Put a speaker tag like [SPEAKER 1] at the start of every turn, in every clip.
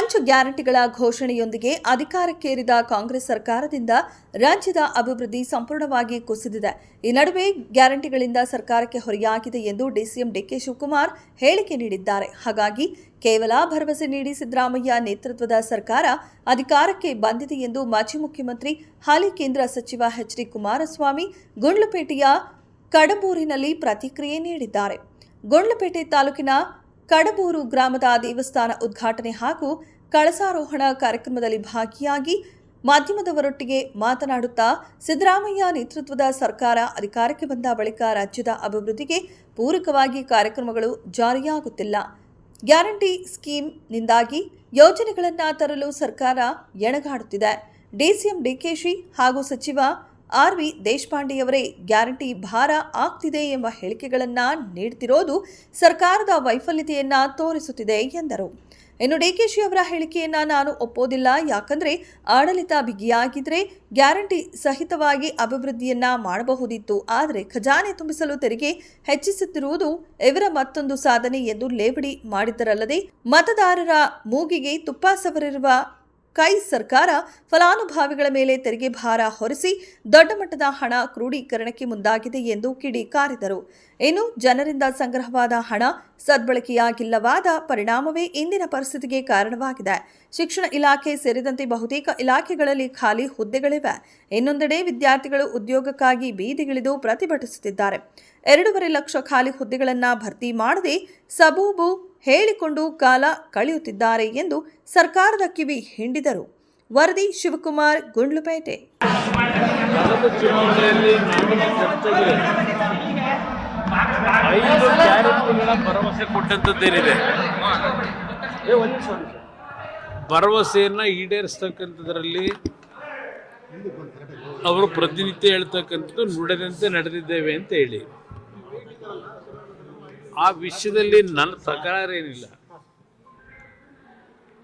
[SPEAKER 1] ಪಂಚ ಗ್ಯಾರಂಟಿಗಳ ಘೋಷಣೆಯೊಂದಿಗೆ ಅಧಿಕಾರಕ್ಕೇರಿದ ಕಾಂಗ್ರೆಸ್ ಸರ್ಕಾರದಿಂದ ರಾಜ್ಯದ ಅಭಿವೃದ್ಧಿ ಸಂಪೂರ್ಣವಾಗಿ ಕುಸಿದಿದೆ. ಈ ನಡುವೆ ಗ್ಯಾರಂಟಿಗಳಿಂದ ಸರ್ಕಾರಕ್ಕೆ ಹೊರೆಯಾಗಿದೆ ಎಂದು ಡಿಸಿಎಂ ಡಿಕೆ ಶಿವಕುಮಾರ್ ಹೇಳಿಕೆ ನೀಡಿದ್ದಾರೆ. ಹಾಗಾಗಿ ಕೇವಲ ಭರವಸೆ ನೀಡಿ ಸಿದ್ದರಾಮಯ್ಯ ನೇತೃತ್ವದ ಸರ್ಕಾರ ಅಧಿಕಾರಕ್ಕೆ ಬಂದಿದೆ ಎಂದು ಮಾಜಿ ಮುಖ್ಯಮಂತ್ರಿ ಹಾಲಿ ಕೇಂದ್ರ ಸಚಿವ ಎಚ್ ಡಿ ಕುಮಾರಸ್ವಾಮಿ ಗುಂಡ್ಲುಪೇಟೆಯ ಕಡಬೂರಿನಲ್ಲಿ ಪ್ರತಿಕ್ರಿಯೆ ನೀಡಿದ್ದಾರೆ. ಗುಂಡ್ಲುಪೇಟೆ ತಾಲೂಕಿನ ಕಡಬೂರು ಗ್ರಾಮದ ದೇವಸ್ಥಾನ ಉದ್ಘಾಟನೆ ಹಾಗೂ ಕಳಸಾರೋಹಣ ಕಾರ್ಯಕ್ರಮದಲ್ಲಿ ಭಾಗಿಯಾಗಿ ಮಾಧ್ಯಮದವರೊಟ್ಟಿಗೆ ಮಾತನಾಡುತ್ತಾ ಸಿದ್ದರಾಮಯ್ಯ ನೇತೃತ್ವದ ಸರ್ಕಾರ ಅಧಿಕಾರಕ್ಕೆ ಬಂದ ಬಳಿಕ ರಾಜ್ಯದ ಅಭಿವೃದ್ಧಿಗೆ ಪೂರಕವಾಗಿ ಕಾರ್ಯಕ್ರಮಗಳು ಜಾರಿಯಾಗುತ್ತಿಲ್ಲ. ಗ್ಯಾರಂಟಿ ಸ್ಕೀಮ್ನಿಂದಾಗಿ ಯೋಜನೆಗಳನ್ನು ತರಲು ಸರ್ಕಾರ ಎಣಗಾಡುತ್ತಿದೆ. ಡಿಸಿಎಂ ಡಿಕೆಶಿ ಹಾಗೂ ಸಚಿವ ಆರ್ ವಿ ದೇಶಪಾಂಡೆಯವರೇ ಗ್ಯಾರಂಟಿ ಭಾರ ಆಗ್ತಿದೆ ಎಂಬ ಹೇಳಿಕೆಗಳನ್ನು ನೀಡುತ್ತಿರೋದು ಸರ್ಕಾರದ ವೈಫಲ್ಯತೆಯನ್ನ ತೋರಿಸುತ್ತಿದೆ ಎಂದರು. ಇನ್ನು ಡಿಕೆಶಿ ಅವರ ಹೇಳಿಕೆಯನ್ನ ನಾನು ಒಪ್ಪೋದಿಲ್ಲ. ಯಾಕಂದ್ರೆ ಆಡಳಿತ ಬಿಗಿಯಾಗಿದ್ರೆ ಗ್ಯಾರಂಟಿ ಸಹಿತವಾಗಿ ಅಭಿವೃದ್ಧಿಯನ್ನ ಮಾಡಬಹುದಿತ್ತು. ಆದರೆ ಖಜಾನೆ ತುಂಬಿಸಲು ತೆರಿಗೆ ಹೆಚ್ಚಿಸುತ್ತಿರುವುದು ಇವರ ಮತ್ತೊಂದು ಸಾಧನೆ ಎಂದು ಲೇವಡಿ ಮಾಡಿದ್ದರಲ್ಲದೆ ಮತದಾರರ ಮೂಗಿಗೆ ತುಪ್ಪ ಸವರಿರುವ ಕೈ ಸರ್ಕಾರ ಫಲಾನುಭವಿಗಳ ಮೇಲೆ ತೆರಿಗೆ ಭಾರ ಹೊರಿಸಿ ದೊಡ್ಡ ಮಟ್ಟದ ಹಣ ಕ್ರೋಢೀಕರಣಕ್ಕೆ ಮುಂದಾಗಿದೆ ಎಂದು ಕಿಡಿಕಾರಿದರು. ಇನ್ನು ಜನರಿಂದ ಸಂಗ್ರಹವಾದ ಹಣ ಸದ್ಬಳಕೆಯಾಗಿಲ್ಲವಾದ ಪರಿಣಾಮವೇ ಇಂದಿನ ಪರಿಸ್ಥಿತಿಗೆ ಕಾರಣವಾಗಿದೆ. ಶಿಕ್ಷಣ ಇಲಾಖೆ ಸೇರಿದಂತೆ ಬಹುತೇಕ ಇಲಾಖೆಗಳಲ್ಲಿ ಖಾಲಿ ಹುದ್ದೆಗಳಿವೆ. ಇನ್ನೊಂದೆಡೆ ವಿದ್ಯಾರ್ಥಿಗಳು ಉದ್ಯೋಗಕ್ಕಾಗಿ ಬೀದಿಗಿಳಿದು ಪ್ರತಿಭಟಿಸುತ್ತಿದ್ದಾರೆ. 2.5 ಲಕ್ಷ ಖಾಲಿ ಹುದ್ದೆಗಳನ್ನು ಭರ್ತಿ ಮಾಡದೆ ಸಬೂಬು ಹೇಳಿಕೊಂಡು ಕಾಲ ಕಳೆಯುತ್ತಿದ್ದಾರೆ ಎಂದು ಸರ್ಕಾರದ ಕಿವಿ ಹಿಂಡಿದರು. ವರದಿ ಶಿವಕುಮಾರ್, ಗುಂಡ್ಲುಪೇಟೆ.
[SPEAKER 2] ಭರವಸೆ ಕೊಟ್ಟಂತದ್ದೇನಿದೆ, ಭರವಸೆಯನ್ನ ಈಡೇರಿಸ್ತಕ್ಕಂಥದ್ರಲ್ಲಿ ಅವರು ಪ್ರತಿನಿತ್ಯ ಹೇಳ್ತಕ್ಕಂಥದ್ದು ನುಡಿದಂತೆ ನಡೆದಿದ್ದೇವೆ ಅಂತ ಹೇಳಿ, ಆ ವಿಷಯದಲ್ಲಿ ನನ್ನ ತಕರಾರು ಏನಿಲ್ಲ.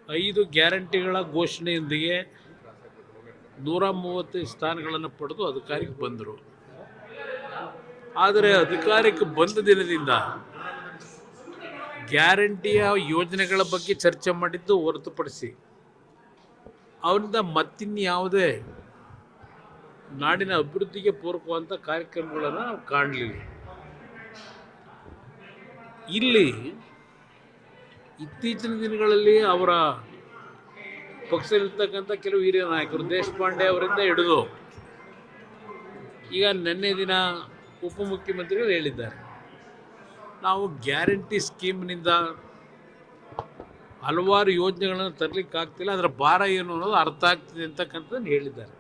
[SPEAKER 2] 5 ಗ್ಯಾರಂಟಿಗಳ ಘೋಷಣೆಯೊಂದಿಗೆ 135 ಸ್ಥಾನಗಳನ್ನು ಪಡೆದು ಅಧಿಕಾರಕ್ಕೆ ಬಂದರು. ಆದರೆ ಅಧಿಕಾರಕ್ಕೆ ಬಂದ ದಿನದಿಂದ ಗ್ಯಾರಂಟಿಯ ಯೋಜನೆಗಳ ಬಗ್ಗೆ ಚರ್ಚೆ ಮಾಡಿದ್ದು ಹೊರತುಪಡಿಸಿ ಅವರಿಂದ ಮತ್ತಿನ್ಯಾವುದೇ ನಾಡಿನ ಅಭಿವೃದ್ಧಿಗೆ ಪೂರಕವಾದಂಥ ಕಾರ್ಯಕ್ರಮಗಳನ್ನು ನಾವು ಕಾಣಲಿಲ್ಲ. ಇಲ್ಲಿ ಇತ್ತೀಚಿನ ದಿನಗಳಲ್ಲಿ ಅವರ ಪಕ್ಷದಲ್ಲಿರ್ತಕ್ಕಂಥ ಕೆಲವು ಹಿರಿಯ ನಾಯಕರು ದೇಶಪಾಂಡೆ ಅವರಿಂದ ಹಿಡಿದು ಈಗ ನಿನ್ನೆ ದಿನ ಉಪಮುಖ್ಯಮಂತ್ರಿಗಳು ಹೇಳಿದ್ದಾರೆ, ನಾವು ಗ್ಯಾರಂಟಿ ಸ್ಕೀಮ್ನಿಂದ ಹಲವಾರು ಯೋಜನೆಗಳನ್ನು ತರಲಿಕ್ಕೆ ಆಗ್ತಿಲ್ಲ, ಅದರ ಭಾರ ಏನು ಅನ್ನೋದು ಅರ್ಥ ಆಗ್ತಿದೆ ಅಂತಕ್ಕಂಥದ್ದನ್ನು ಹೇಳಿದ್ದಾರೆ.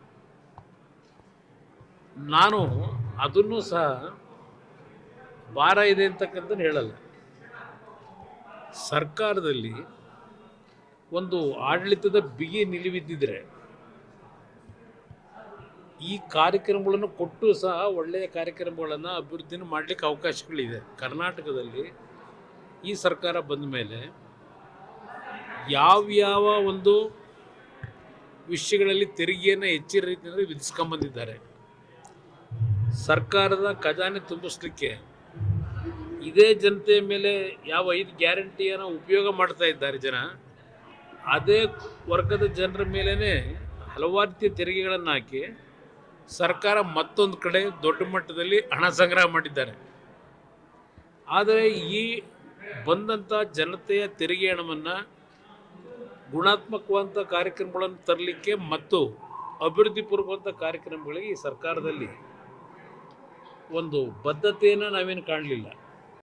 [SPEAKER 2] ನಾನು ಅದನ್ನು ಸಹ ಭಾರ ಇದೆ ಅಂತಕ್ಕಂಥದ್ದು ಹೇಳಲ್ಲ. ಸರ್ಕಾರದಲ್ಲಿ ಒಂದು ಆಡಳಿತದ ಬಿಗಿ ನಿಲುವಿದ್ದಿದ್ರೆ ಈ ಕಾರ್ಯಕ್ರಮಗಳನ್ನು ಕೊಟ್ಟು ಸಹ ಒಳ್ಳೆಯ ಕಾರ್ಯಕ್ರಮಗಳನ್ನು ಅಭಿವೃದ್ಧಿನ ಮಾಡಲಿಕ್ಕೆ ಅವಕಾಶಗಳಿದೆ. ಕರ್ನಾಟಕದಲ್ಲಿ ಈ ಸರ್ಕಾರ ಬಂದ ಮೇಲೆ ಯಾವ್ಯಾವ ಒಂದು ವಿಷಯಗಳಲ್ಲಿ ತೆರಿಗೆಯನ್ನು ಹೆಚ್ಚಿನ ರೀತಿಯಲ್ಲಿ ವಿಧಿಸ್ಕೊಂಬಂದಿದ್ದಾರೆ. ಸರ್ಕಾರದ ಖಜಾನೆ ತುಂಬಿಸ್ಲಿಕ್ಕೆ ಇದೇ ಜನತೆಯ ಮೇಲೆ ಯಾವ 5 ಗ್ಯಾರಂಟಿಯನ್ನು ಉಪಯೋಗ ಮಾಡ್ತಾ ಇದ್ದಾರೆ ಜನ, ಅದೇ ವರ್ಗದ ಜನರ ಮೇಲೇ ಹಲವಾರು ರೀತಿಯ ತೆರಿಗೆಗಳನ್ನು ಹಾಕಿ ಸರ್ಕಾರ ಮತ್ತೊಂದು ಕಡೆ ದೊಡ್ಡ ಮಟ್ಟದಲ್ಲಿ ಹಣ ಸಂಗ್ರಹ ಮಾಡಿದ್ದಾರೆ. ಆದರೆ ಈ ಬಂದಂಥ ಜನತೆಯ ತೆರಿಗೆ ಹಣವನ್ನು ಗುಣಾತ್ಮಕವಾದಂಥ ಕಾರ್ಯಕ್ರಮಗಳನ್ನು ತರಲಿಕ್ಕೆ ಮತ್ತು ಅಭಿವೃದ್ಧಿಪೂರ್ವಕವಾದಂಥ ಕಾರ್ಯಕ್ರಮಗಳಿಗೆ ಈ ಸರ್ಕಾರದಲ್ಲಿ ಒಂದು ಬದ್ಧತೆಯನ್ನು ನಾವೇನು ಕಾಣಲಿಲ್ಲ.